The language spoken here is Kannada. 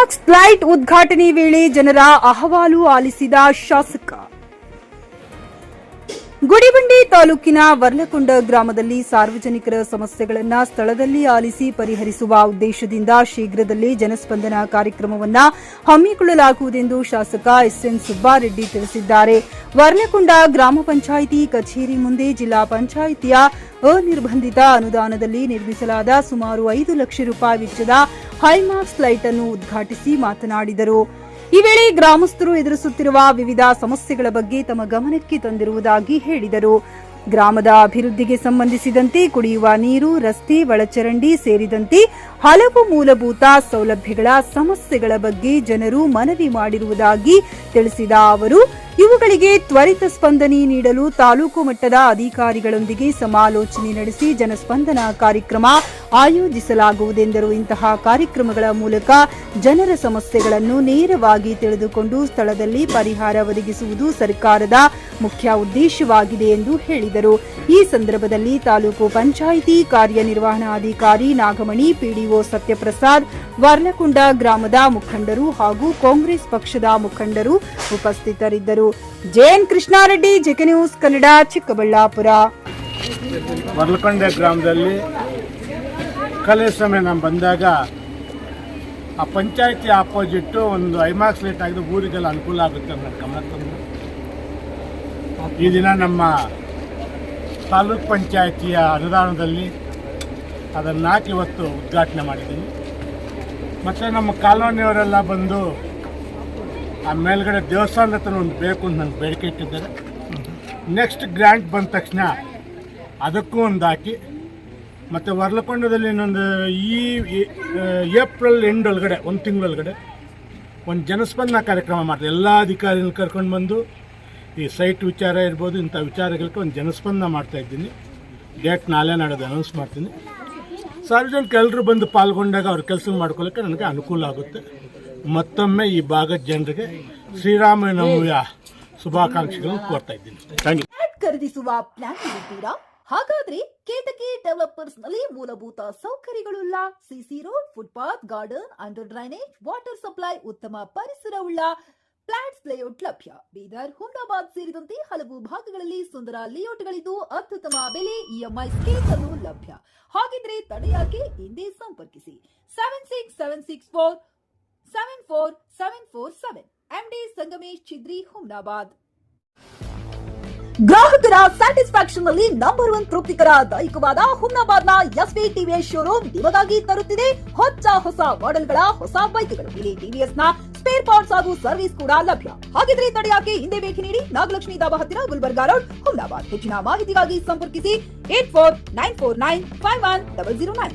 ಹೈಮಾಕ್ಸ್ ಲೈಟ್ ಉದ್ಘಾಟನೆ ವೇಳೆ ಜನರ ಅಹವಾಲು ಆಲಿಸಿದ ಶಾಸಕ. ಗುಡಿಬಂಡೆ ತಾಲೂಕಿನ ವರ್ಲಕೊಂಡ ಗ್ರಾಮದಲ್ಲಿ ಸಾರ್ವಜನಿಕರ ಸಮಸ್ಯೆಗಳನ್ನು ಸ್ಥಳದಲ್ಲಿ ಆಲಿಸಿ ಪರಿಹರಿಸುವ ಉದ್ದೇಶದಿಂದ ಶೀಘ್ರದಲ್ಲೇ ಜನಸ್ಪಂದನ ಕಾರ್ಯಕ್ರಮವನ್ನು ಹಮ್ಮಿಕೊಳ್ಳಲಾಗುವುದೆಂದು ಶಾಸಕ ಎಸ್ಎನ್ ಸುಬ್ಬಾರೆಡ್ಡಿ ತಿಳಿಸಿದ್ದಾರೆ. ವರ್ಲಕೊಂಡ ಗ್ರಾಮ ಪಂಚಾಯಿತಿ ಕಚೇರಿ ಮುಂದೆ ಜಿಲ್ಲಾ ಪಂಚಾಯಿತಿಯ ಅನಿರ್ಬಂಧಿತ ಅನುದಾನದಲ್ಲಿ ನಿರ್ಮಿಸಲಾದ ಸುಮಾರು 5 ಲಕ್ಷ ರೂಪಾಯಿ ವೆಚ್ಚದ ಹೈಮಾಕ್ಸ್ ಲೈಟ್ ಅನ್ನು ಉದ್ಘಾಟಿಸಿ ಮಾತನಾಡಿದರು. ಈ ವೇಳೆ ಗ್ರಾಮಸ್ಥರು ಎದುರಿಸುತ್ತಿರುವ ವಿವಿಧ ಸಮಸ್ಯೆಗಳ ಬಗ್ಗೆ ತಮ್ಮ ಗಮನಕ್ಕೆ ತಂದಿರುವುದಾಗಿ ಹೇಳಿದರು. ಗ್ರಾಮದ ಅಭಿವೃದ್ಧಿಗೆ ಸಂಬಂಧಿಸಿದಂತೆ ಕುಡಿಯುವ ನೀರು, ರಸ್ತೆ, ಒಳಚರಂಡಿ ಸೇರಿದಂತೆ ಹಲವು ಮೂಲಭೂತ ಸೌಲಭ್ಯಗಳ ಸಮಸ್ಯೆಗಳ ಬಗ್ಗೆ ಜನರು ಮನವಿ ಮಾಡಿರುವುದಾಗಿ ತಿಳಿಸಿದ ಅವರು, ಇವುಗಳಿಗೆ ತ್ವರಿತ ಸ್ಪಂದನೆ ನೀಡಲು ತಾಲೂಕು ಮಟ್ಟದ ಅಧಿಕಾರಿಗಳೊಂದಿಗೆ ಸಮಾಲೋಚನೆ ನಡೆಸಿ ಜನಸ್ಪಂದನ ಕಾರ್ಯಕ್ರಮ ಆಯೋಜಿಸಲಾಗುವುದೆಂದರು. ಇಂತಹ ಕಾರ್ಯಕ್ರಮಗಳ ಮೂಲಕ ಜನರ ಸಮಸ್ಯೆಗಳನ್ನು ನೇರವಾಗಿ ತಿಳಿದುಕೊಂಡು ಸ್ಥಳದಲ್ಲಿ ಪರಿಹಾರ ಒದಗಿಸುವುದು ಸರ್ಕಾರದ ಮುಖ್ಯ ಉದ್ದೇಶವಾಗಿದೆ ಎಂದು ಹೇಳಿದರು. ಈ ಸಂದರ್ಭದಲ್ಲಿ ತಾಲೂಕು ಪಂಚಾಯಿತಿ ಕಾರ್ಯನಿರ್ವಹಣಾಧಿಕಾರಿ ನಾಗಮಣಿ, ಪಿಡಿಒ ಸತ್ಯಪ್ರಸಾದ್, ವರ್ಲಕೊಂಡ ಗ್ರಾಮದ ಮುಖಂಡರು ಹಾಗೂ ಕಾಂಗ್ರೆಸ್ ಪಕ್ಷದ ಮುಖಂಡರು ಉಪಸ್ಥಿತರಿದ್ದರು. J N Krishna Reddy, JK news Kannada, Chikkaballapur. Varlakonda ಗ್ರಾಮದಲ್ಲಿ ಕಲೆ ಸಮಯ ನಾನು ಬಂದಾಗ ಆ ಪಂಚಾಯತಿ ಆಪೋಸಿಟ್ಟು ಒಂದು ಐಮಾಕ್ಸ್ ಲೈಟ್ ಆಗಿದ್ದು ಊರಿಗೆಲ್ಲ ಅನುಕೂಲ ಆಗುತ್ತೆ ಅನ್ನೋ ಗಮನ ತಂದು ಈ ದಿನ ನಮ್ಮ ತಾಲೂಕ್ ಪಂಚಾಯತಿಯ ಅನುದಾನದಲ್ಲಿ ಅದನ್ನು ಹಾಕಿ ಇವತ್ತು ಉದ್ಘಾಟನೆ ಮಾಡಿದ್ದೀನಿ. ಮತ್ತು ನಮ್ಮ ಕಾಲೋನಿಯವರೆಲ್ಲ ಬಂದು ಆ ಮೇಲ್ಗಡೆ ದೇವಸ್ಥಾನದ ಹತ್ರ ಒಂದು ಬೇಕು ಅಂತ ನನಗೆ ಬೇಡಿಕೆ ಇಟ್ಟಿದ್ದಾರೆ. ನೆಕ್ಸ್ಟ್ ಗ್ರ್ಯಾಂಟ್ ಬಂದ ತಕ್ಷಣ ಅದಕ್ಕೂ ಒಂದು ಹಾಕಿ, ಮತ್ತು ವರ್ಲಕೊಂಡದಲ್ಲಿ ಇನ್ನೊಂದು ಈ ಏಪ್ರಿಲ್ ಎಂಡ್ ಒಳಗಡೆ, ಒಂದು ತಿಂಗಳೊಳಗಡೆ ಒಂದು ಜನಸ್ಪಂದನ ಕಾರ್ಯಕ್ರಮ ಮಾಡ್ತಾರೆ. ಎಲ್ಲ ಅಧಿಕಾರಿಗಳು ಕರ್ಕೊಂಡು ಬಂದು ಈ ಸೈಟ್ ವಿಚಾರ ಇರ್ಬೋದು, ಇಂಥ ವಿಚಾರಗಳಿಗೆ ಒಂದು ಜನಸ್ಪಂದನ ಮಾಡ್ತಾಯಿದ್ದೀನಿ. ಡೇಟ್ ನಾಳೆ ನಾಡೋದು ಅನೌನ್ಸ್ ಮಾಡ್ತೀನಿ. ಸಾರ್ವಜನಿಕರು ಎಲ್ಲರೂ ಬಂದು ಪಾಲ್ಗೊಂಡಾಗ ಅವ್ರ ಕೆಲಸ ಮಾಡ್ಕೊಳ್ಳೋಕ್ಕೆ ನನಗೆ ಅನುಕೂಲ ಆಗುತ್ತೆ. ಮತ್ತೊಮ್ಮೆ ಈ ಭಾಗದ ಜನರಿಗೆ ಶ್ರೀರಾಮನವಮಿಯ ಶುಭಾಕಾಂಕ್ಷೆಗಳನ್ನು ಕೋರ್ತಾ ಇದ್ದೀನಿ. Thank you. ಖರೀದಿಸುವ ಪ್ಲಾನ್ ಇದ್ದೀರಾ? ಹಾಗಾದ್ರೆ ಕೇತಕಿ ಡೆವಲಪರ್ಸ್ ನಲ್ಲಿ ಮೂಲಭೂತ ಸೌಕರ್ಯಗಳುಳ್ಳ CC road, footpath, garden, under drainage, water supply, ಉತ್ತಮ ಪರಿಸರವುಳ್ಳ ಫ್ಲಾಟ್ಸ್ ಲೇಔಟ್ ಲಭ್ಯ. ಬೀದರ್, ಹುಮ್ನಾಬಾದ್ ಸೇರಿದಂತೆ ಹಲವು ಭಾಗಗಳಲ್ಲಿ ಸುಂದರ ಲೇಔಟ್ಗಳಿದ್ದು ಅತ್ಯುತ್ತಮ ಬೆಲೆ, ಇಎಂಐ ಸ್ಕೀಮ್ಸ್ ಅನ್ನು ಲಭ್ಯ. ಹಾಗಿದ್ರೆ ತಡೆಯಾಕೆ? ಹಿಂದೆ ಸಂಪರ್ಕಿಸಿ 7676474747 ಎಂಡಿ ಸಂಗಮೇಶ್ ಚಿದ್ರಿ, ಹುಮ್ನಾಬಾದ್. ಗ್ರಾಹಕರ ಸ್ಯಾಟಿಸ್ಫ್ಯಾಕ್ಷನ್ ನಲ್ಲಿ ನಂಬರ್ 1 ತೃಪ್ತಿಕರ ದೈಹಿಕವಾದ ಹುಮ್ನಾಬಾದ್ನ ಎಸ್ವಿ ಟಿವಿಎಸ್ ಶೋರೂಮ್ ನಿಮಗಾಗಿ ತರುತ್ತಿದೆ ಹೊಸ ಮಾಡೆಲ್ಗಳ ಹೊಸ ಬೈಕ್ಗಳು. ಇಲ್ಲಿ ಟಿವಿಎಸ್ ನ ಸ್ಪೇರ್ ಪಾರ್ಟ್ಸ್ ಹಾಗೂ ಸರ್ವಿಸ್ ಕೂಡ ಲಭ್ಯ. ಹಾಗಿದ್ರೆ ತಡೆಯಾಕೆ? ಹಿಂದೆ ಭೇಟಿ ನೀಡಿ, ನಾಗಲಕ್ಷ್ಮಿ ದಾಬಾ ಹತ್ತಿರ, ಗುಲ್ಬರ್ಗಾ ರೋಡ್, ಹುಮ್ನಾಬಾದ್. ಹೆಚ್ಚಿನ ಮಾಹಿತಿಗಾಗಿ ಸಂಪರ್ಕಿಸಿ 8494951009.